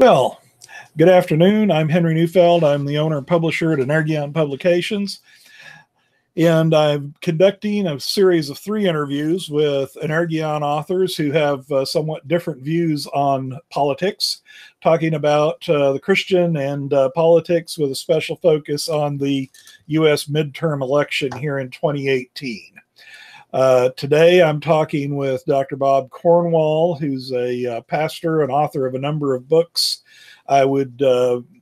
Well, good afternoon. I'm Henry Neufeld. I'm the owner and publisher at Energion Publications. And I'm conducting a series of 3 interviews with Energion authors who have somewhat different views on politics, talking about the Christian and politics with a special focus on the U.S. midterm election here in 2018. Today I'm talking with Dr. Bob Cornwall, who's a pastor and author of a number of books. I would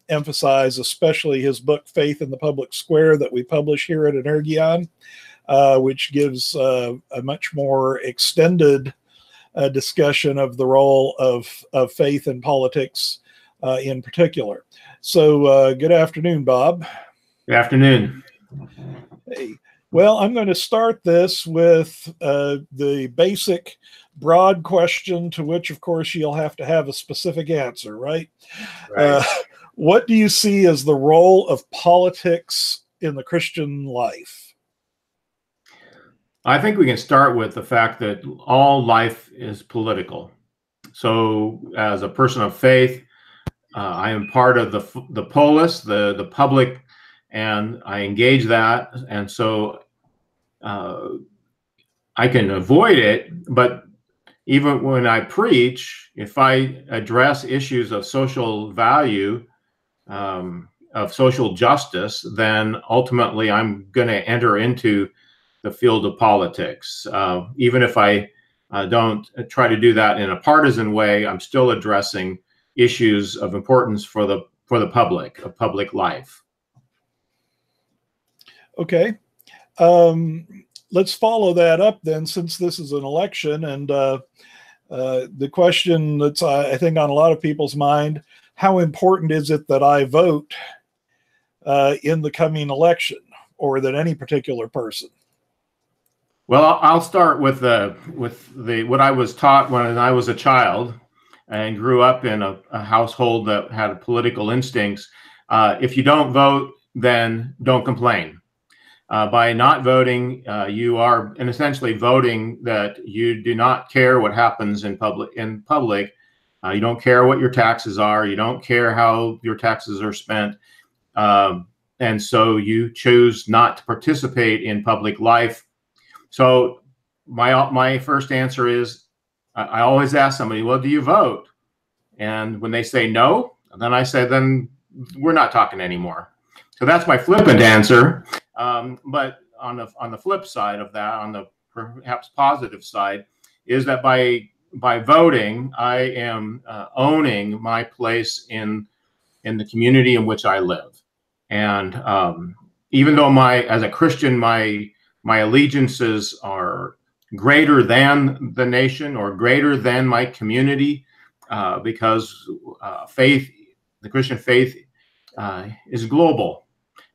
emphasize especially his book, Faith in the Public Square, that we publish here at Energion, which gives a much more extended discussion of the role of faith in politics in particular. So good afternoon, Bob. Good afternoon. Hey. Well, I'm going to start this with the basic broad question to which, of course, you'll have to have a specific answer, right? Right. What do you see as the role of politics in the Christian life? I think we can start with the fact that all life is political. So as a person of faith, I am part of the polis, the public, and I engage that. And so I can avoid it, but even when I preach, if I address issues of social value, of social justice, then ultimately I'm going to enter into the field of politics. Even if I don't try to do that in a partisan way, I'm still addressing issues of importance for the public, of public life. Okay. Let's follow that up then, since this is an election, and the question that's I think on a lot of people's mind: how important is it that I vote in the coming election, or that any particular person? Well, I'll start with what I was taught when I was a child and grew up in a household that had political instincts. If you don't vote, then don't complain. By not voting, you are essentially voting that you do not care what happens in public. You don't care what your taxes are. You don't care how your taxes are spent. And so you choose not to participate in public life. So my first answer is, I always ask somebody, well, do you vote? And when they say no, then I say, then we're not talking anymore. So that's my flippant answer. But on the flip side of that, on the perhaps positive side, is that by voting, I am owning my place in the community in which I live. And even though as a Christian, my allegiances are greater than the nation or greater than my community, because the Christian faith is global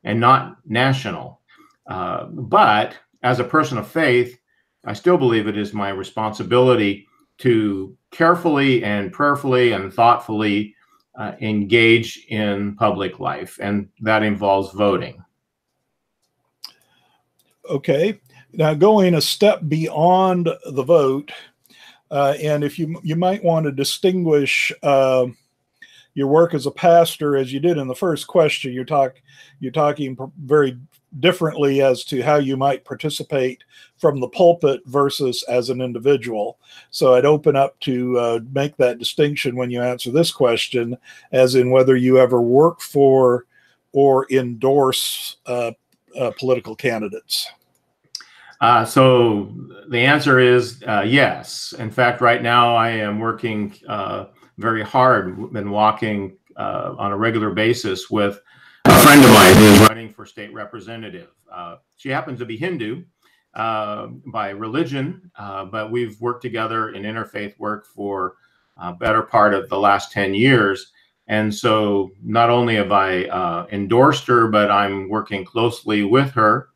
and not national. But as a person of faith, I still believe it is my responsibility to carefully and prayerfully and thoughtfully engage in public life, and that involves voting. Okay. Now, going a step beyond the vote, and if you might want to distinguish your work as a pastor, as you did in the first question, you're talking very differently as to how you might participate from the pulpit versus as an individual. So I'd open up to make that distinction when you answer this question, as in whether you ever work for or endorse political candidates. So the answer is yes. In fact, right now I am working very hard and walking on a regular basis with a friend of mine who is running for state representative. She happens to be Hindu by religion, but we've worked together in interfaith work for a better part of the last 10 years. And so not only have I endorsed her, but I'm working closely with her.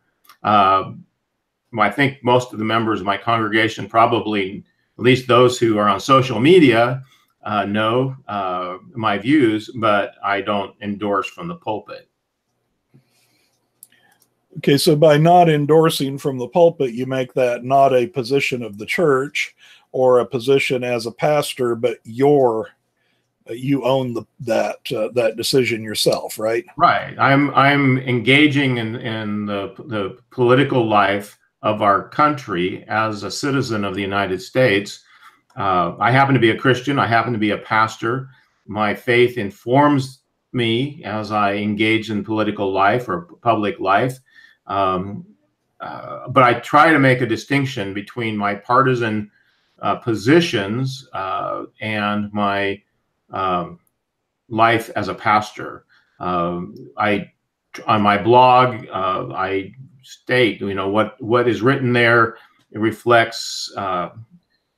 I think most of the members of my congregation, probably at least those who are on social media, know my views, but I don't endorse from the pulpit. Okay, so by not endorsing from the pulpit, you make that not a position of the church or a position as a pastor, but your you own that decision yourself, right? Right. I'm engaging in the political life of our country as a citizen of the United States. I happen to be a Christian. I happen to be a pastor. My faith informs me as I engage in political life or public life. But I try to make a distinction between my partisan positions and my life as a pastor. On my blog, I state, what is written there. It reflects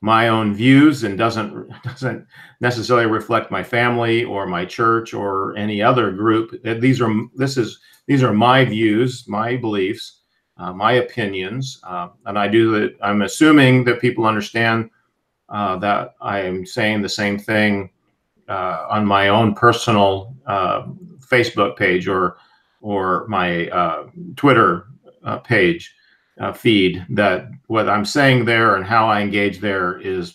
my own views and doesn't necessarily reflect my family or my church or any other group. These are my views, my beliefs, my opinions, and I'm assuming that people understand that I am saying the same thing on my own personal Facebook page or my Twitter page feed, that what I'm saying there and how I engage there is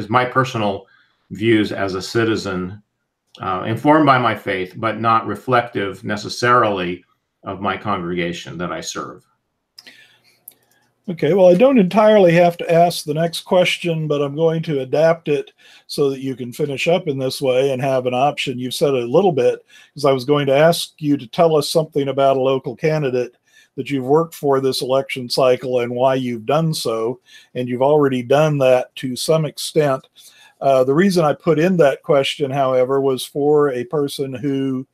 my personal views as a citizen, informed by my faith, but not reflective necessarily of my congregation that I serve. Okay, well, I don't entirely have to ask the next question, but I'm going to adapt it so that you can finish up in this way and have an option. You've said it a little bit, because I was going to ask you to tell us something about a local candidate that you've worked for this election cycle and why you've done so, and you've already done that to some extent. The reason I put in that question, however, was for a person who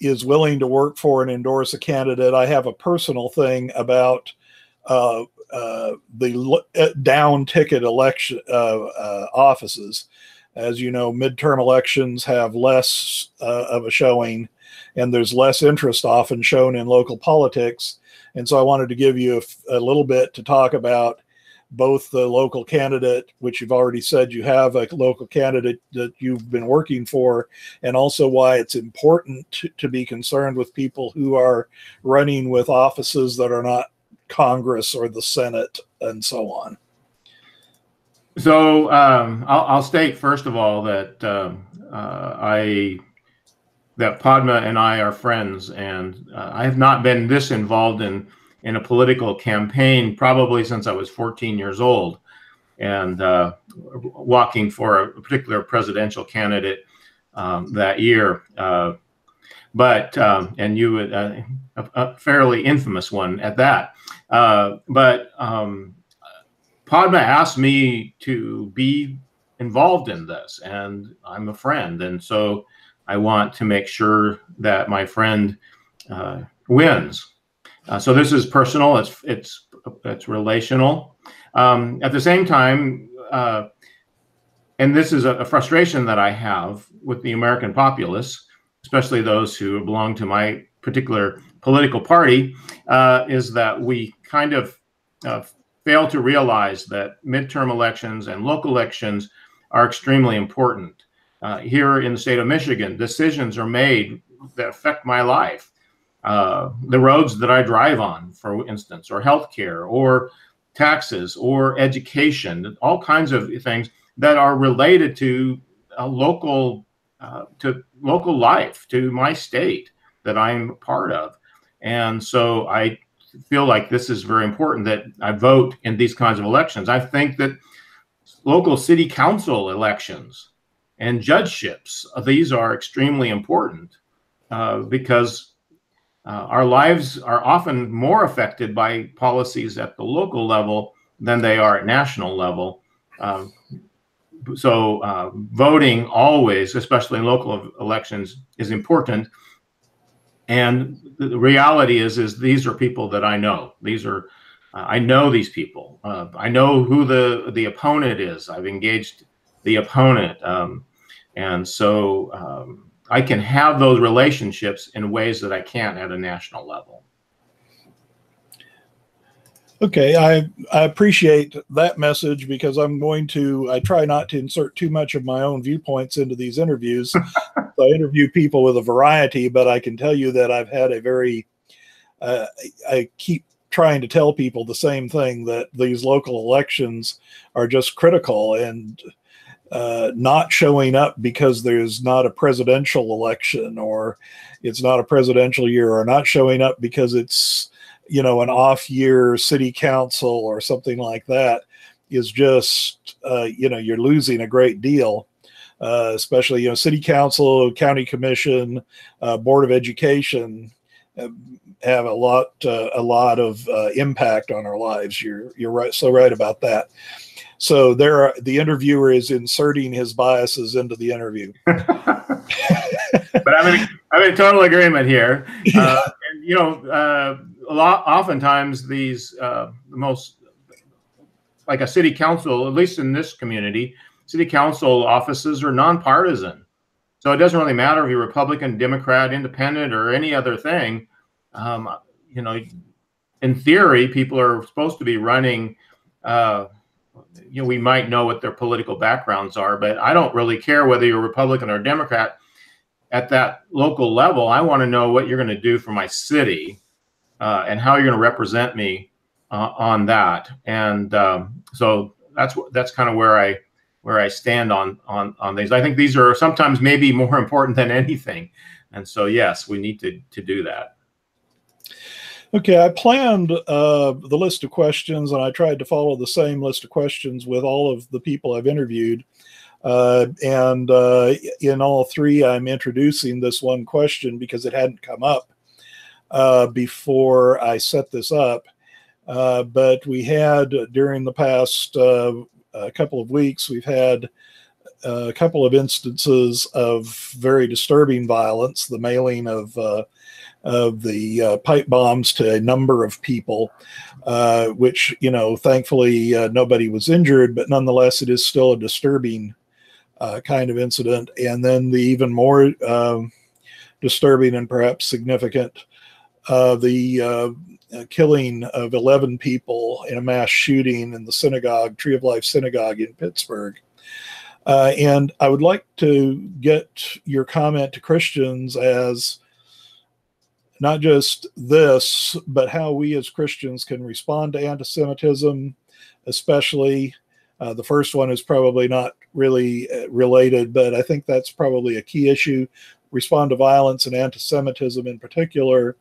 is willing to work for and endorse a candidate. I have a personal thing about the down ticket election offices. As you know, midterm elections have less of a showing, and there's less interest often shown in local politics. And so I wanted to give you a little bit to talk about both the local candidate, which you've already said you have a local candidate that you've been working for, and also why it's important to be concerned with people who are running with offices that are not Congress or the Senate and so on. So I'll state first of all that that Padma and I are friends, and I have not been this involved in a political campaign probably since I was 14 years old, and walking for a particular presidential candidate that year. And you would a fairly infamous one at that. But Padma asked me to be involved in this, and I'm a friend, and so I want to make sure that my friend wins. So this is personal. It's relational. At the same time, and this is a frustration that I have with the American populace, especially those who belong to my particular political party, is that we kind of fail to realize that midterm elections and local elections are extremely important. Here in the state of Michigan, decisions are made that affect my life. The roads that I drive on, for instance, or healthcare, or taxes, or education, all kinds of things that are related to local life, to my state that I'm a part of. And so I feel like this is very important that I vote in these kinds of elections. I think that local city council elections and judgeships, these are extremely important because our lives are often more affected by policies at the local level than they are at national level. So voting always, especially in local elections, is important. And the reality is these are people that I know. These are I know these people. I know who the opponent is. I've engaged the opponent, and so I can have those relationships in ways that I can't at a national level. Okay, I appreciate that message, because I try not to insert too much of my own viewpoints into these interviews. So I interview people with a variety, but I can tell you that I've had I keep trying to tell people the same thing, that these local elections are just critical. And not showing up because there's not a presidential election or it's not a presidential year, or not showing up because it's, you know, an off year city council or something like that, is just, you know, you're losing a great deal. Especially, you know, city council, county commission, board of education have a lot of impact on our lives. You're right, so right about that. So the interviewer is inserting his biases into the interview. But I'm in total agreement here. And, you know, oftentimes these the most, like a city council, at least in this community, city council offices are nonpartisan. So it doesn't really matter if you're Republican, Democrat, Independent, or any other thing. You know, in theory, people are supposed to be running. You know, we might know what their political backgrounds are, but I don't really care whether you're Republican or Democrat. At that local level, I want to know what you're going to do for my city and how you're going to represent me on that. And so that's kind of where I stand on these. I think these are sometimes maybe more important than anything. And so, yes, we need to do that. Okay, I planned the list of questions, and I tried to follow the same list of questions with all of the people I've interviewed. And in all three, I'm introducing this one question because it hadn't come up before I set this up. But we had, during the past couple of weeks, we've had a couple of instances of very disturbing violence, the mailing of the pipe bombs to a number of people, which, you know, thankfully nobody was injured, but nonetheless, it is still a disturbing kind of incident. And then the even more disturbing and perhaps significant, the killing of 11 people in a mass shooting in the synagogue, Tree of Life Synagogue in Pittsburgh. And I would like to get your comment to Christians as not just this, but how we as Christians can respond to anti-Semitism, especially. The first one is probably not really related, but I think that's probably a key issue. Respond to violence and anti-Semitism in particular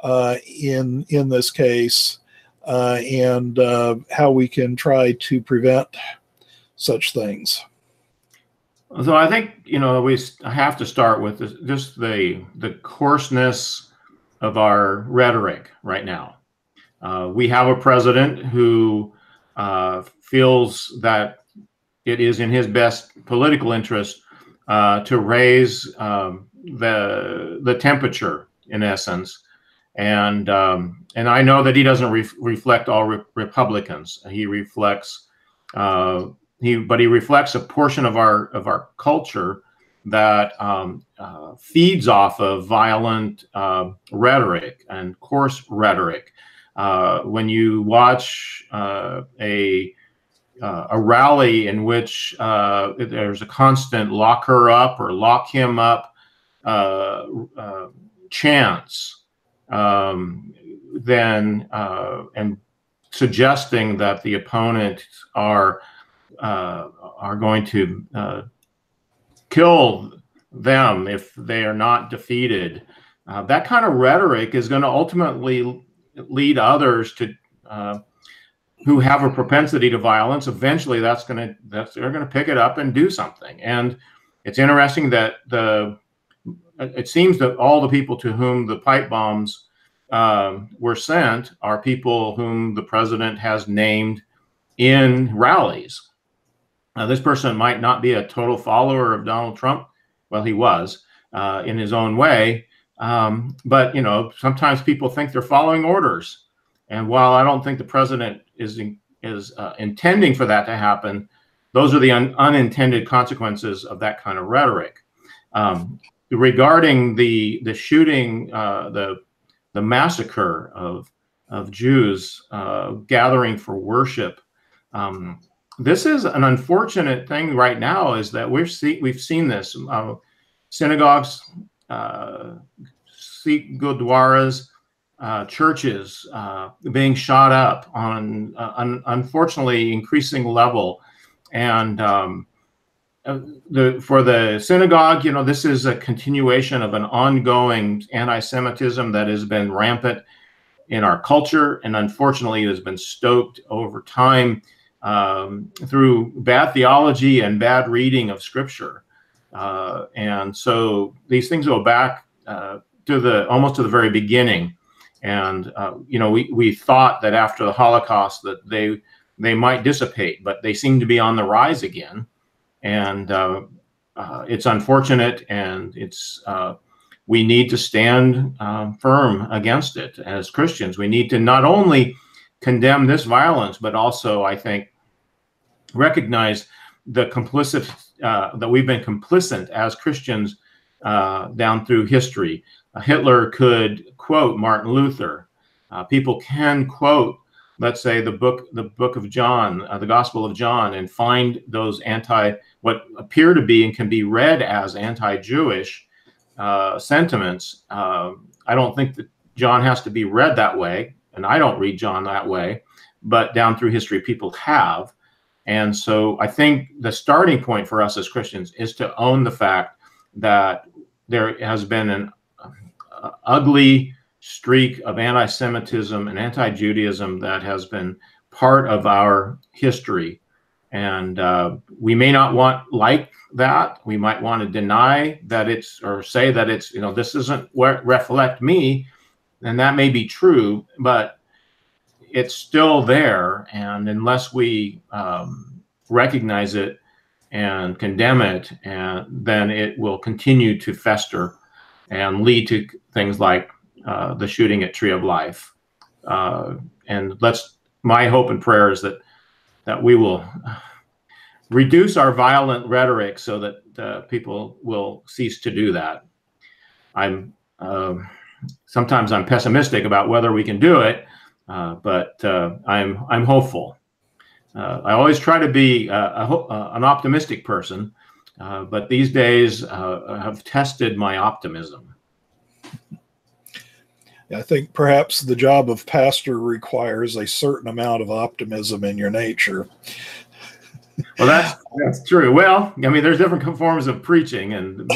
in this case, and how we can try to prevent such things. So I think, you know, we have to start with just the coarseness of our rhetoric right now. We have a president who feels that it is in his best political interest to raise the temperature, in essence, and I know that he doesn't reflect all Republicans. He reflects he reflects a portion of our culture that feeds off of violent rhetoric and coarse rhetoric. When you watch a rally in which there's a constant lock her up or lock him up chants, then and suggesting that the opponent are going to kill them if they are not defeated. That kind of rhetoric is going to ultimately lead others to who have a propensity to violence. Eventually, they're going to pick it up and do something. And it's interesting that it seems that all the people to whom the pipe bombs were sent are people whom the president has named in rallies. This person might not be a total follower of Donald Trump. Well, he was in his own way. But, you know, sometimes people think they're following orders. And while I don't think the president is intending for that to happen, those are the unintended consequences of that kind of rhetoric. Regarding the shooting, the massacre of Jews gathering for worship, this is an unfortunate thing right now. Is that we've seen this synagogues, Sikh gurdwaras, churches being shot up on an unfortunately increasing level, and for the synagogue, you know, this is a continuation of an ongoing anti-Semitism that has been rampant in our culture, and unfortunately it has been stoked over time through bad theology and bad reading of Scripture. And so these things go back to almost to the very beginning. And you know, we thought that after the Holocaust that they might dissipate, but they seem to be on the rise again. And it's unfortunate, and we need to stand firm against it as Christians. We need to not only condemn this violence, but also, I think, recognize the complicit that we've been complicit as Christians down through history. Hitler could quote Martin Luther. People can quote, let's say, the book of John, the Gospel of John, and find those what appear to be and can be read as anti-Jewish sentiments. I don't think that John has to be read that way, and I don't read John that way, but down through history, people have. And so I think the starting point for us as Christians is to own the fact that there has been an ugly streak of anti-Semitism and anti-Judaism that has been part of our history. And we may not like that. We might want to deny that or say that it's, you know, this doesn't reflect me. And that may be true, but it's still there. And unless we recognize it and condemn it, then it will continue to fester and lead to things like the shooting at Tree of Life. And my hope and prayer is that we will reduce our violent rhetoric so that people will cease to do that. Sometimes I'm pessimistic about whether we can do it, but I'm hopeful. I always try to be an optimistic person, but these days have tested my optimism. I think perhaps the job of pastor requires a certain amount of optimism in your nature. Well, that's true. Well, I mean, there's different forms of preaching, and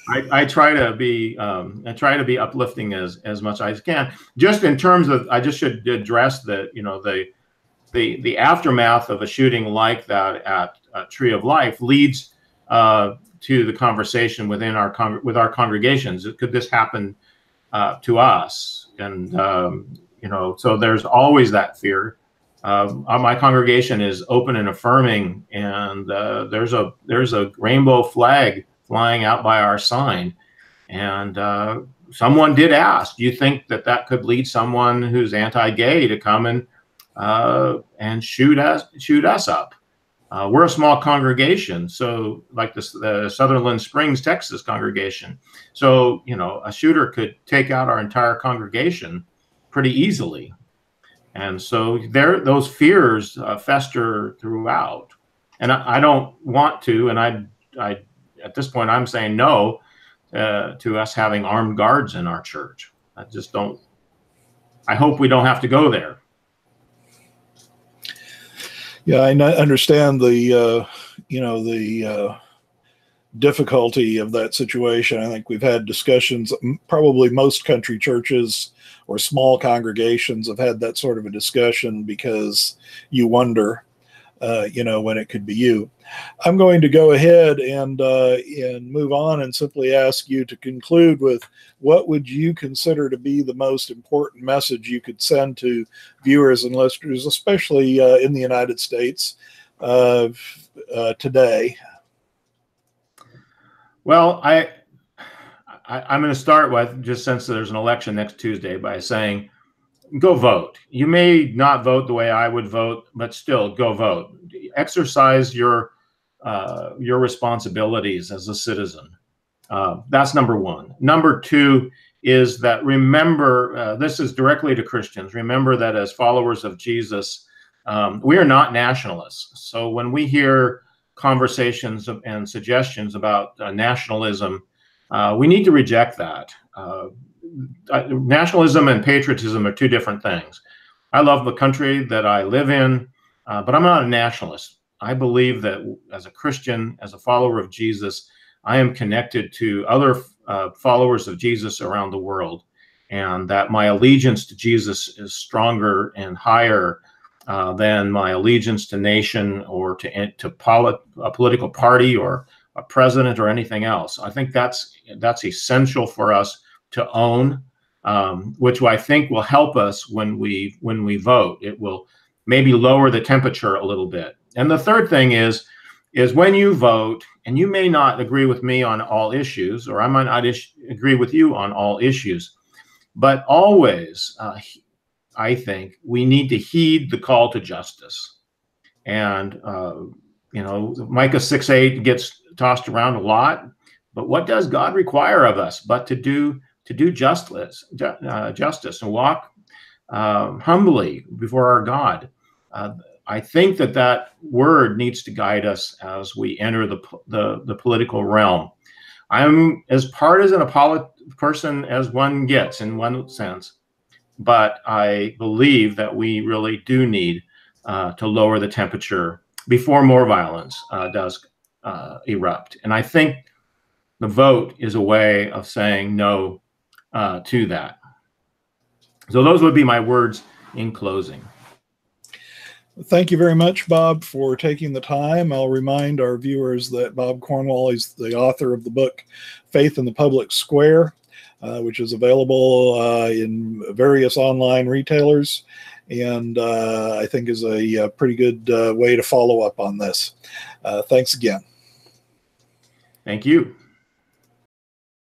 I try to be uplifting as much as I can. Just in terms of, I just should address the aftermath of a shooting like that at Tree of Life leads to the conversation with our congregations. Could this happen to us? And so there's always that fear. My congregation is open and affirming, and there's a rainbow flag flying out by our sign. And someone did ask, do you think that could lead someone who's anti-gay to come and shoot us up? We're a small congregation, so like the Sutherland Springs, Texas congregation. So, a shooter could take out our entire congregation pretty easily. And so those fears fester throughout. And I don't want to, and I at this point, I'm saying no to us having armed guards in our church. I hope we don't have to go there. Yeah, I understand the difficulty of that situation. I think we've had discussions, probably most country churches or small congregations have had that sort of a discussion because you wonder, when it could be you. I'm going to go ahead and move on and simply ask you to conclude with what would you consider to be the most important message you could send to viewers and listeners, especially in the United States today? Well, I'm going to start with, just since there's an election next Tuesday, by saying, go vote. You may not vote the way I would vote, but still go vote. Exercise your responsibilities as a citizen. That's number one. Number two is that remember, this is directly to Christians. Remember that as followers of Jesus, we are not nationalists. So when we hear conversations and suggestions about nationalism, we need to reject that. Nationalism and patriotism are two different things. I love the country that I live in, but I'm not a nationalist. I believe that as a Christian, as a follower of Jesus, I am connected to other followers of Jesus around the world, and that my allegiance to Jesus is stronger and higher than my allegiance to nation or to a political party or a president or anything else. I think that's essential for us to own, which I think will help us when we vote. It will maybe lower the temperature a little bit. And the third thing is when you vote, and you may not agree with me on all issues, or I might not agree with you on all issues, but always, I think we need to heed the call to justice. And you know, Micah 6:8 gets tossed around a lot, but what does God require of us but to do justice and walk humbly before our God? I think that word needs to guide us as we enter the political realm. I'm as partisan a person as one gets in one sense, but I believe that we really do need to lower the temperature before more violence does erupt. And I think the vote is a way of saying no to that. So those would be my words in closing. Thank you very much, Bob, for taking the time. I'll remind our viewers that Bob Cornwall is the author of the book Faith in the Public Square, which is available in various online retailers, and I think is a pretty good way to follow up on this. Thanks again. Thank you.